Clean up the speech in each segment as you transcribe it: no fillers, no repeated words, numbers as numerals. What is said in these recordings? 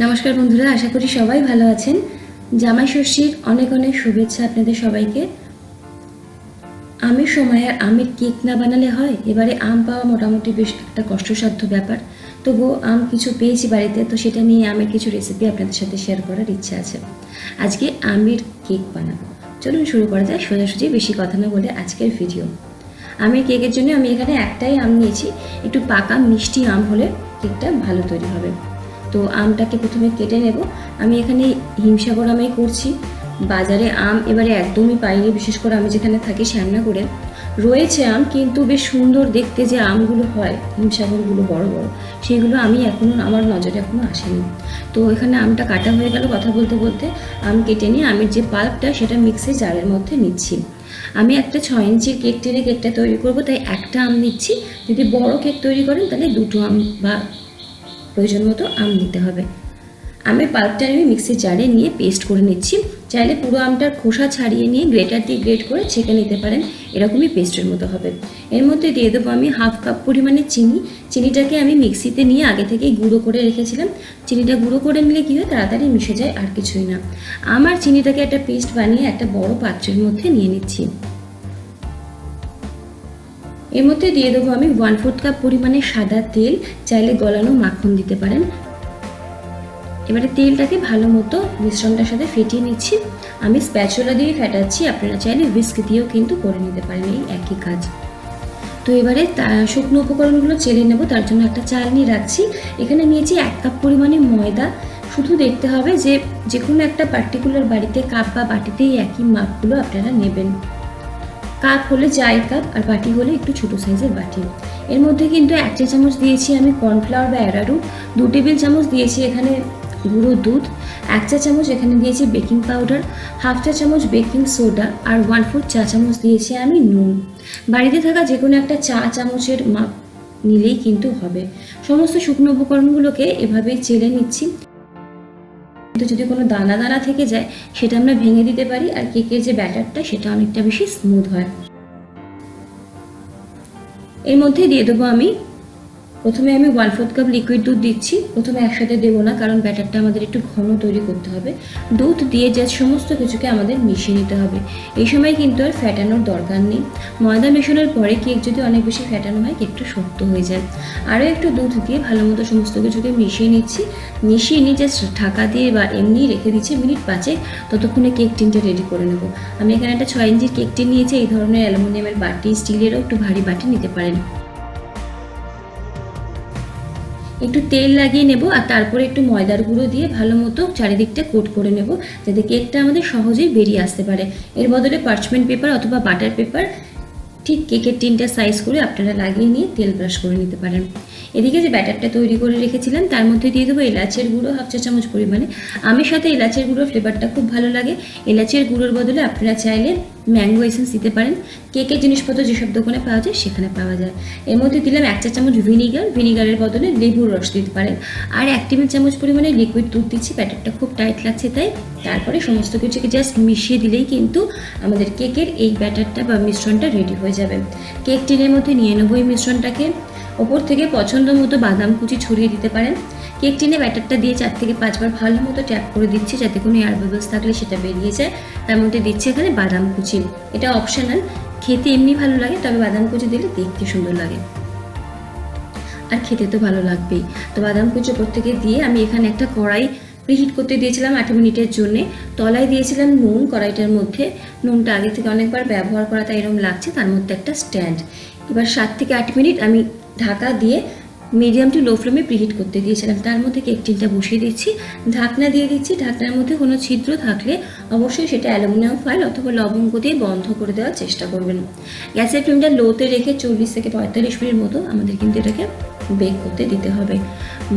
নমস্কার বন্ধুরা, আশা করি সবাই ভালো আছেন। জামাই ষষ্ঠীর অনেক অনেক শুভেচ্ছা আপনাদের সবাইকে। আমের সময় আর আমের কেক না বানালে হয়। এবারে আম পাওয়া মোটামুটি বেশ একটা কষ্টসাধ্য ব্যাপার, তবুও আম কিছু পেয়েছি বাড়িতে, তো সেটা নিয়ে আমের কিছু রেসিপি আপনাদের সাথে শেয়ার করার ইচ্ছা আছে। আজকে আমের কেক বানাবো। চলুন শুরু করা যায় সোজাসুজি, বেশি কথা না বলে আজকের ভিডিও। আমের কেকের জন্য আমি এখানে একটাই আম নিয়েছি। একটু পাকা মিষ্টি আম হলে কেকটা ভালো তৈরি হবে। তো আমটাকে প্রথমে কেটে নেব। আমি এখানে হিমসাগর আমে করছি। বাজারে আম এবারে একদমই পাইনি, বিশেষ করে আমি যেখানে থাকি শ্যামনগরে রয়েছে আম, কিন্তু বেশ সুন্দর দেখতে যে আমগুলো হয় হিমসাগরগুলো বড় বড়, সেগুলো আমি আমার নজরে এখনও আসেনি। তো এখানে আমটা কাটা হয়ে গেল। কথা বলতে বলতে আম কেটে নিয়ে আমের যে পাল্পটা সেটা মিক্সি জারের মধ্যে নিচ্ছি। আমি একটা 6 ইঞ্চির কেক টেনে কেকটা তৈরি করব, তাই একটা আম নিচ্ছি। যদি বড় কেক তৈরি করেন তাহলে দুটো আম বা প্রয়োজন মতো আম নিতে হবে। আমের পাল্পটা আমি মিক্সির জারে নিয়ে পেস্ট করে নিচ্ছি। চাইলে পুরো আমটার খোসা ছাড়িয়ে নিয়ে গ্রেটার দিয়ে গ্রেট করে ছেঁকে নিতে পারেন, এরকমই পেস্টের মতো হবে। এর মধ্যে দিয়ে দেবো আমি হাফ কাপ পরিমাণে চিনি। চিনিটাকে আমি মিক্সিতে নিয়ে আগে থেকেই গুঁড়ো করে রেখেছিলাম। চিনিটা গুঁড়ো করে নিলে কী হয়, তাড়াতাড়ি মিশে যায়, আর কিছুই না। আমার চিনিটাকে একটা পেস্ট বানিয়ে একটা বড় পাত্রের মধ্যে নিয়ে নিচ্ছি। এর মধ্যে দিয়ে দেবো আমি 1/4 কাপ পরিমাণে সাদা তেল, চাইলে গলানো মাখন দিতে পারেন। এবারে তেলটাকে ভালো মতো মিশ্রণটার সাথে ফেটিয়ে নিচ্ছি। আমি স্প্যাচুলা দিয়ে ফেটাচ্ছি, আপনারা চাইলে হুইস্ক দিয়েও কিন্তু করে নিতে পারেন, এই একই কাজ। তো এবারে শুকনো উপকরণগুলো চেলে নেব, তার জন্য একটা চালনি রাখছি। এখানে নিয়েছি 1 কাপ পরিমাণে ময়দা। শুধু দেখতে হবে যে কোনো একটা পার্টিকুলার বাড়িতে কাপ বা বাটিতেই একই মাপগুলো আপনারা নেবেন। কাপ হলে চায়ের কাপ, আর বাটি হলে একটু ছোটো সাইজের বাটি। এর মধ্যে কিন্তু 1 চা চামচ দিয়েছি আমি কর্নফ্লাওয়ার বা অ্যারারুট, 2 টেবিল চামচ দিয়েছি এখানে গুঁড়ো দুধ, 1 চা চামচ এখানে দিয়েছি বেকিং পাউডার, হাফ চা চামচ বেকিং সোডা, আর 1/4 চা চামচ দিয়েছি আমি নুন। বাড়িতে থাকা যে কোনো একটা চা চামচের মাপ নিলেই কিন্তু হবে। সমস্ত শুকনো উপকরণগুলোকে এভাবেই চেলে নিচ্ছি। কিন্তু যদি কোনো দানা দানা থেকে যায় সেটা আমরা ভেঙে দিতে পারি, আর কেকের যে ব্যাটারটা সেটা অনেকটা বেশি স্মুথ হয়। এর মধ্যে দিয়ে দেবো প্রথমে আমি 1/4 কাপ লিকুইড দুধ দিচ্ছি। প্রথমে একসাথে দেবো না, কারণ ব্যাটারটা আমাদের একটু ঘন তৈরি করতে হবে। দুধ দিয়ে জাস্ট সমস্ত কিছুকে আমাদের মিশিয়ে নিতে হবে। এই সময় কিন্তু আর ফ্যাটানোর দরকার নেই। ময়দা মেশানোর পরে কেক যদি অনেক বেশি ফ্যাটানো হয় কেকটা শক্ত হয়ে যায়। আরও একটু দুধ দিয়ে ভালো মতো সমস্ত কিছুকে মিশিয়ে নিচ্ছি। মিশিয়ে নিয়ে জাস্ট ঢাকা দিয়ে বা এমনি রেখে দিচ্ছি মিনিট 5। ততক্ষণে কেক টিনটা রেডি করে নেব। আমি এখানে একটা 6 ইঞ্চির কেক টিন নিয়েছি। এই ধরনের অ্যালুমিনিয়ামের বাটি, স্টিলেরও একটু ভারী বাটি নিতে পারেন। একটু তেল লাগিয়ে নেব, আর তারপরে একটু ময়দার গুঁড়ো দিয়ে ভালো মতো চারিদিকটা কোট করে নেব, যাতে কেকটা আমাদের সহজেই বেরিয়ে আসতে পারে। এর বদলে পার্চমেন্ট পেপার অথবা বাটার পেপার ঠিক কেকের টিনটা সাইজ করে আপনারা লাগিয়ে নিয়ে তেল ব্রাশ করে নিতে পারেন। এদিকে যে ব্যাটারটা তৈরি করে রেখেছিলাম তার মধ্যে দিয়ে দেবো এলাচের গুঁড়ো হাফ চা চামচ পরিমাণে। আমের সাথে এলাচের গুঁড়োর ফ্লেভারটা খুব ভালো লাগে। এলাচের গুঁড়োর বদলে আপনারা চাইলে ম্যাঙ্গো এসেন্স দিতে পারেন। কেকের জিনিসপত্র যেসব দোকানে পাওয়া যায় সেখানে পাওয়া যায়। এর মধ্যে দিলাম 1 চা চামচ ভিনিগার। ভিনিগারের বদলে লেবুর রস দিতে পারেন। আর 1 টেবিল চামচ পরিমাণে লিকুইড দুধ দিচ্ছি। ব্যাটারটা খুব টাইট লাগছে তাই। তারপরে সমস্ত কিছুকে জাস্ট মিশিয়ে দিলেই কিন্তু আমাদের কেকের এই ব্যাটারটা বা মিশ্রণটা রেডি হয়ে যাবে। কেক টিনের মধ্যে নিয়ে নেবো এই মিশ্রণটাকে। ওপর থেকে পছন্দ মতো বাদাম কুচি ছড়িয়ে দিতে পারেন। কেক টিনে ব্যাটারটা দিয়ে 4 থেকে 5 বার ভালো মতো ট্যাপ করে দিচ্ছি, যাতে কোনো এয়ার বাবলস থাকলে সেটা বেরিয়ে যায়। তার মধ্যে দিচ্ছি এখানে বাদাম কুচি। এটা অপশনাল, খেতে এমনি ভালো লাগে, তবে বাদাম কুচি দিলে দেখতে সুন্দর লাগে, আর খেতে তো ভালো লাগবেই। তো বাদাম কুচি ওপর থেকে দিয়ে আমি এখানে একটা কড়াই প্রিহিট করতে দিয়েছিলাম 8 মিনিটের জন্য। তলায় দিয়েছিলাম নুন কড়াইটার মধ্যে। নুনটা আগে থেকে অনেকবার ব্যবহার করা তাই এরকম লাগছে। তার মধ্যে একটা স্ট্যান্ড। এবার 7 থেকে 8 মিনিট আমি ঢাকা দিয়ে মিডিয়াম টু লো ফ্লেমে প্রিহিট করতে দিয়েছিলাম। তার মধ্যে কেক টিনটা বসিয়ে দিচ্ছি, ঢাকনা দিয়ে দিচ্ছি। ঢাকনার মধ্যে কোনো ছিদ্র থাকলে অবশ্যই সেটা অ্যালুমিনিয়াম ফয়েল অথবা লবঙ্গ দিয়ে বন্ধ করে দেওয়ার চেষ্টা করবেন। গ্যাসের ফ্লেমটা লোতে রেখে 40 থেকে 45 মিনিট মতো আমাদের কিন্তু এটাকে বেক করতে দিতে হবে।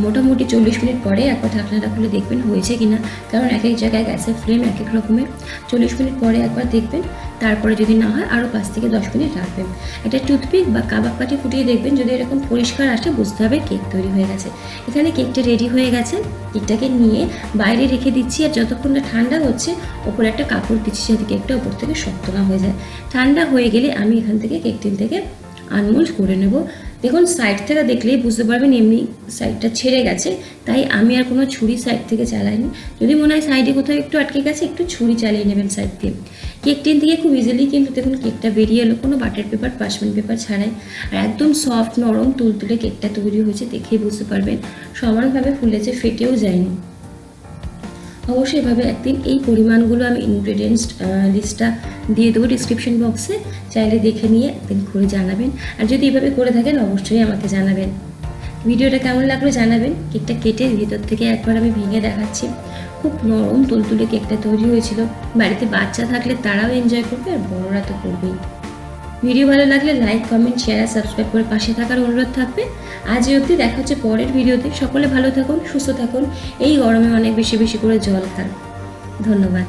মোটামুটি 40 মিনিট পরে একবার ঢাকনাটা খুলে দেখবেন হয়েছে কিনা, কারণ এক এক জায়গায় গ্যাসের ফ্লেম এক এক রকমের। 40 মিনিট পরে একবার দেখবেন, তারপরে যদি না হয় আরও 5 থেকে 10 মিনিট রাখবেন। এটা টুথপিক বা কাবাব কাঠি ফুটিয়ে দেখবেন, যদি এরকম পরিষ্কার আসে বুঝতে হবে কেক তৈরি হয়ে গেছে। এখানে কেকটা রেডি হয়ে গেছে। কেকটাকে নিয়ে বাইরে রেখে দিচ্ছি, আর যতক্ষণ না ঠান্ডা হচ্ছে ওপরে একটা কাপড় দিচ্ছি যাতে কেকটা ওপর থেকে শক্ত না হয়ে যায়। ঠান্ডা হয়ে গেলে আমি এখান থেকে কেক টিন থেকে আনমোল্ড করে নেব। দেখুন সাইড থেকে দেখলেই বুঝতে পারবেন এমনি সাইডটা ছেড়ে গেছে, তাই আমি আর কোনো ছুরি সাইড থেকে চালাইনি। যদি মনে হয় সাইডে কোথাও একটু আটকে গেছে, একটু ছুরি চালিয়ে নেবেন সাইড দিয়ে। কেক টিন থেকে খুব ইজিলি কিন্তু দেখুন কেকটা বেরিয়ে এলো, কোনো বাটার পেপার পার্চমেন্ট পেপার ছাড়াই। আর একদম সফট নরম তুলতুলে কেকটা তৈরি হয়েছে, দেখেই বুঝতে পারবেন সমানভাবে ফুলেছে, ফেটেও যায়নি। অবশ্যই এভাবে একদিন এই পরিমাণগুলো আমি ইনগ্রেডিয়েন্টস লিস্টটা দিয়ে দেবো ডিসক্রিপশন বক্সে, চাইলে দেখে নিয়ে একদিন করে জানাবেন। আর যদি এভাবে করে থাকেন অবশ্যই আমাকে জানাবেন। ভিডিওটা কেমন লাগলো জানাবেন। কেকটা কেটে ভিতর থেকে একবার আমি ভেঙে দেখাচ্ছি। খুব নরম তুলতুলে কেকটা তৈরি হয়েছিল। বাড়িতে বাচ্চা থাকলে তারাও এনজয় করবে, আর বড়রা তো করবেই। ভিডিও ভালো লাগলে লাইক, কমেন্ট, শেয়ার আর সাবস্ক্রাইব করে পাশে থাকার অনুরোধ থাকবে। আজ অবধি, দেখা হচ্ছে পরের ভিডিওতে। সকলে ভালো থাকুন, সুস্থ থাকুন। এই গরমে অনেক বেশি বেশি করে জল খান। ধন্যবাদ।